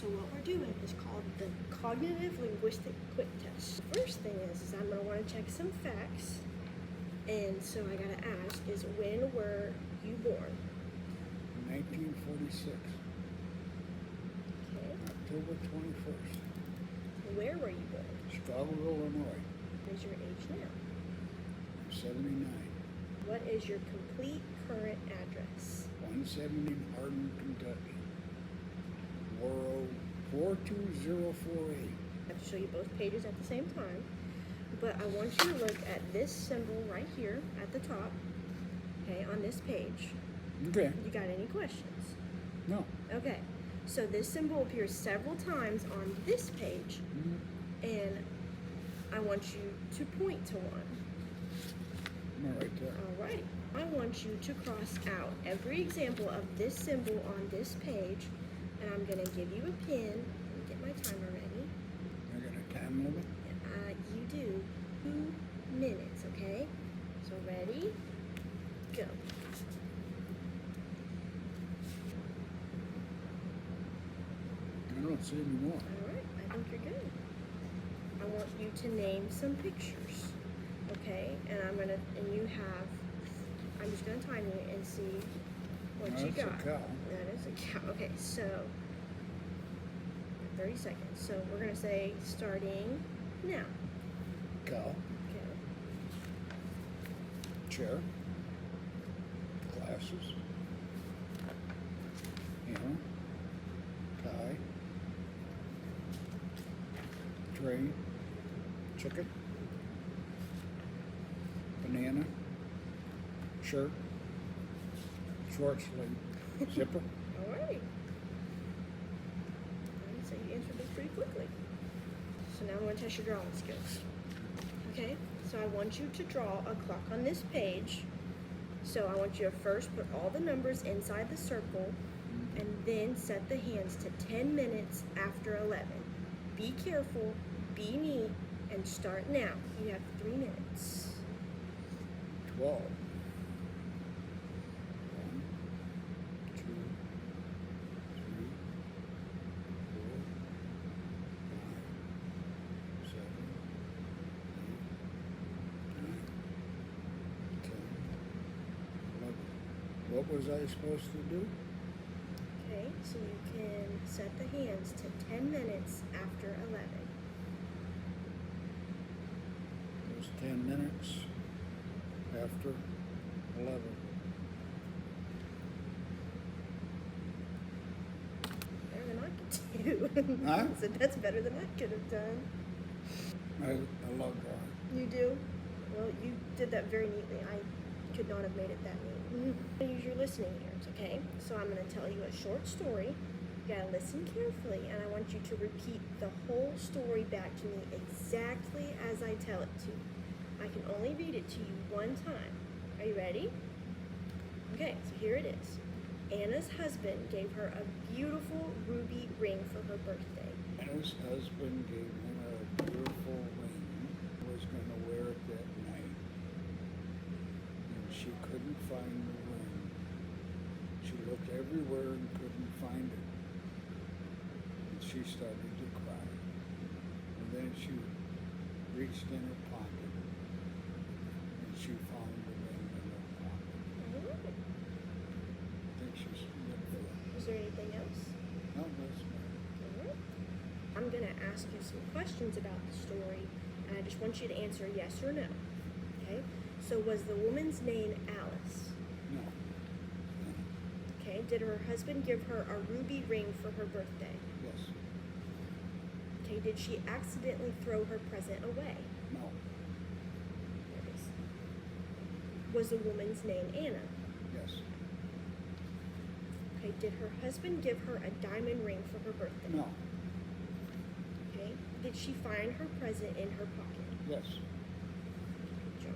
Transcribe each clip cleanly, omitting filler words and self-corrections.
So what we're doing is called the Cognitive Linguistic Quick Test. First thing is I'm going to want to check some facts. And so I got to ask is when were you born? 1946. Okay. October 21st. Where were you born? Chicago, Illinois. What is your age now? I'm 79. What is your complete current address? 170 Hardin, Kentucky. 42048. I have to show you both pages at the same time. But I want you to look at this symbol right here at the top, okay, on this page. Okay. You got any questions? No. Okay, so this symbol appears several times on this page, and I want you to point to one. I'm right there. Alrighty. I want you to cross out every example of this symbol on this page, and I'm going to give you a pin. Let me get my timer ready. I got a time limit? You do 2 minutes, okay? So ready, go. I don't see any more. Alright, I think you're good. I want you to name some pictures, okay? And I'm just gonna time you and see what you got. That's a cow. That is a cow. Okay, so 30 seconds. So we're gonna say starting now. Cow. Okay. Chair. Glasses. Hammer. Tie. Tray. Chicken. Banana. Shirt. Short sleeve. Zipper. Alright. So you answered this pretty quickly. So now I'm going to test your drawing skills. Okay? So I want you to draw a clock on this page. So I want you to first put all the numbers inside the circle and then set the hands to 10 minutes after 11. Be careful, be neat, and start now. You have 3 minutes. 12. 1, 2, 3, 4, 5, 7, 8, 9, 10, 11. What was I supposed to do? Okay, so you can set the hands to 10 minutes after 11. It was 10 minutes after 11. Better than I could do. Huh? So that's better than I could have done. I love drawing. You do? Well, you did that very neatly. I could not have made it that neat. Use your listening ears, okay? So I'm going to tell you a short story. You got to listen carefully, and I want you to repeat the whole story back to me exactly as I tell it to you. I can only read it to you one time. Are you ready? Okay, so here it is. Anna's husband gave her a beautiful ruby ring for her birthday. Anna's husband gave her a beautiful ring. Was going to wear it that night. And she couldn't find the ring. She looked everywhere and couldn't find it. And she started to cry. And then she reached in her pocket. And she found the ring in her pocket. All right. I think she's good for it. Is there anything else? No, that's not. All right. I'm going to ask you some questions about the story, and I just want you to answer yes or no. Okay? So was the woman's name Alice? No. Okay. Did her husband give her a ruby ring for her birthday? Yes. Okay. Did she accidentally throw her present away? No. There it is. Was the woman's name Anna? Yes. Okay. Did her husband give her a diamond ring for her birthday? No. Okay. Did she find her present in her pocket? Yes. John.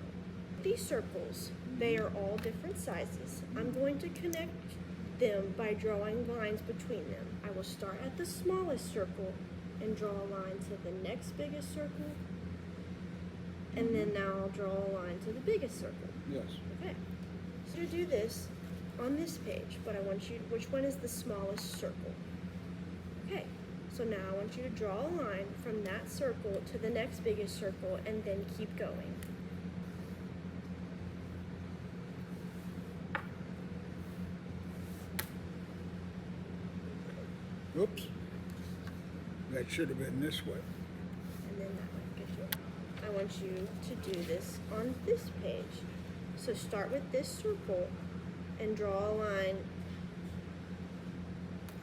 These circles, they are all different sizes. I'm going to connect them by drawing lines between them. I will start at the smallest circle and draw a line to the next biggest circle, and then now I'll draw a line to the biggest circle. Yes. Okay. So to do this on this page, but I want you, which one is the smallest circle? Okay. So now I want you to draw a line from that circle to the next biggest circle and then keep going. Oops. That should have been this way. And then that way. Good job. I want you to do this on this page. So start with this circle and draw a line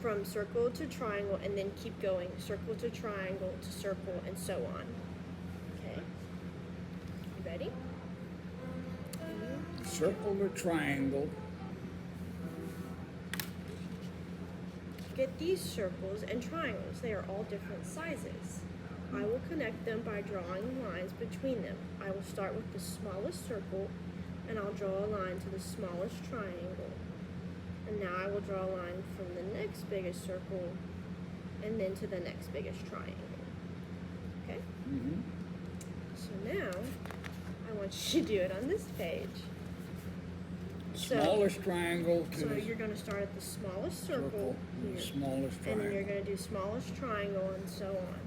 from circle to triangle and then keep going. Circle to triangle to circle and so on. Okay? You ready? Circle to triangle. Get these circles and triangles. They are all different sizes. I will connect them by drawing lines between them. I will start with the smallest circle and I'll draw a line to the smallest triangle. And now I will draw a line from the next biggest circle and then to the next biggest triangle. Okay? Mm-hmm. So now I want you to do it on this page. Smallest triangle to So the you're going to start at the smallest circle and here. the smallest And triangle. then you're going to do smallest triangle and so on.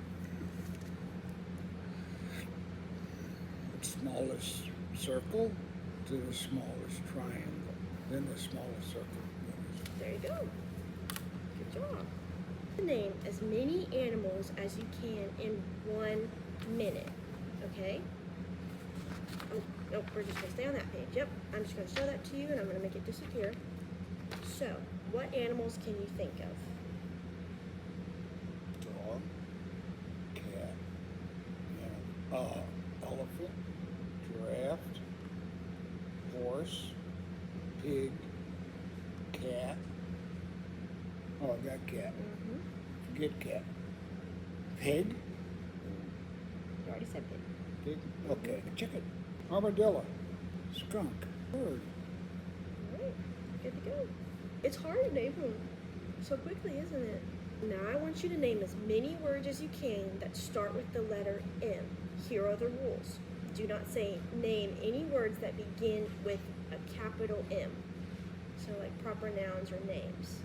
Smallest circle to the smallest triangle. Then the smallest circle. There you go. Good job. Name as many animals as you can in 1 minute. Okay? Oh, nope, we're just going to stay on that page. Yep, I'm just going to show that to you and I'm going to make it disappear. So, what animals can you think of? Dog, cat, elephant, giraffe, horse, pig, cat. Oh, I got cat. Mm-hmm. Forget cat. Pig. You already said pig. Pig. Okay. Chicken. Armadillo. Skunk. Bird. Alright, good to go. It's hard to name them so quickly, isn't it? Now I want you to name as many words as you can that start with the letter M. Here are the rules. Do not say name any words that begin with a capital M. So like proper nouns or names.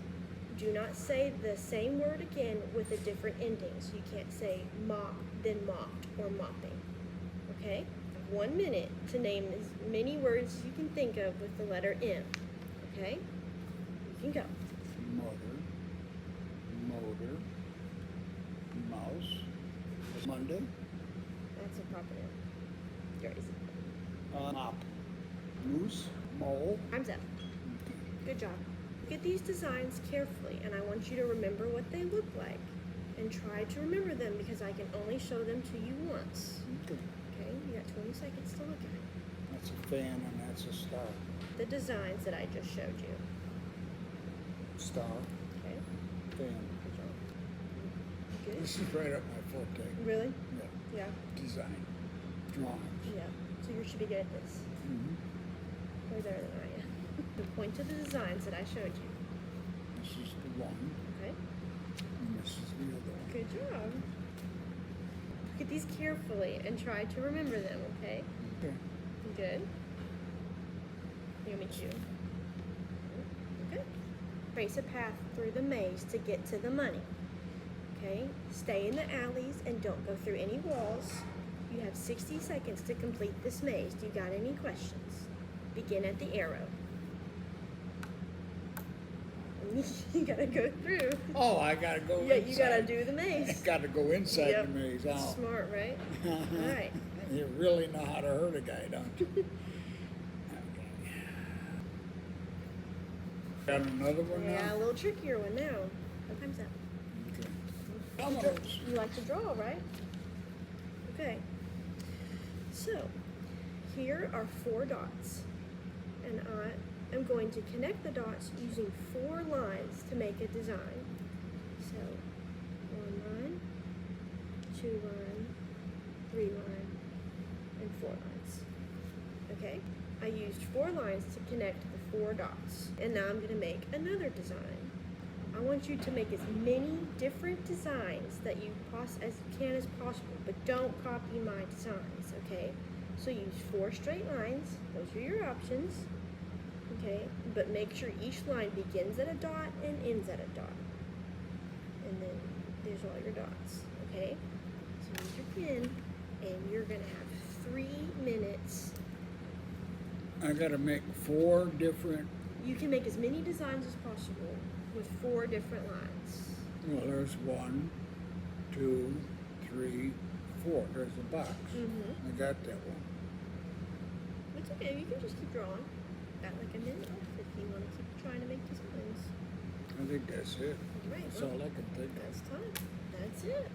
Do not say the same word again with a different ending. So you can't say mop, then mopped, or mopping. Okay? 1 minute to name as many words as you can think of with the letter M. Okay? You can go. Mother. Motor. Mouse. Monday. That's a proper noun. You already said Mop. Moose. Mole. that. Time's up. Good job. Look at these designs carefully, and I want you to remember what they look like. And try to remember them because I can only show them to you once. Okay. Okay? You got 20 seconds to look at it. That's a fan and that's a star. The designs that I just showed you. Star. Okay? Fan. Good job. Good? This is right up my forte. Really? Yeah. Yeah. Design. Drawings. Yeah. So you should be good at this. Mm-hmm. Way better than I am. So point to the designs that I showed you. This is the one, Okay? and this is the other one. Good job. Look at these carefully and try to remember them, okay? Okay. Good. You want me to? Okay. Trace a path through the maze to get to the money. Okay? Stay in the alleys and don't go through any walls. You have 60 seconds to complete this maze. Do you got any questions? Begin at the arrow. You gotta go through. Oh, I gotta go Yeah, inside. you gotta do the I maze. gotta go inside Yep. the maze. Oh. Smart, right? All right. You really know how to hurt a guy, don't you? Okay. Got another one Yeah, a now? little trickier one now. Time's up. Okay. You Vamos. you like to draw, right? Okay. So, here are 4 dots. And I am going to connect the dots using 4 lines to make a design. So, 1 line, 2 line, 3 line, and 4 lines. Okay? I used 4 lines to connect the 4 dots. And now I'm going to make another design. I want you to make as many different designs that you can as possible, but don't copy my designs, okay? So use 4 straight lines. Those are your options, okay? But make sure each line begins at a dot and ends at a dot. And then there's all your dots, okay? So use your pen, and you're gonna have 3 minutes. I gotta make 4 different. You can make as many designs as possible with 4 different lines. Well, there's 1, 2, 3, 4. There's a box. Mm-hmm. I got that one. It's okay, you can just keep drawing. Got like a minute left if you want to keep trying to make designs. I think that's it. Right. That's all I can think of. That's time. That's it.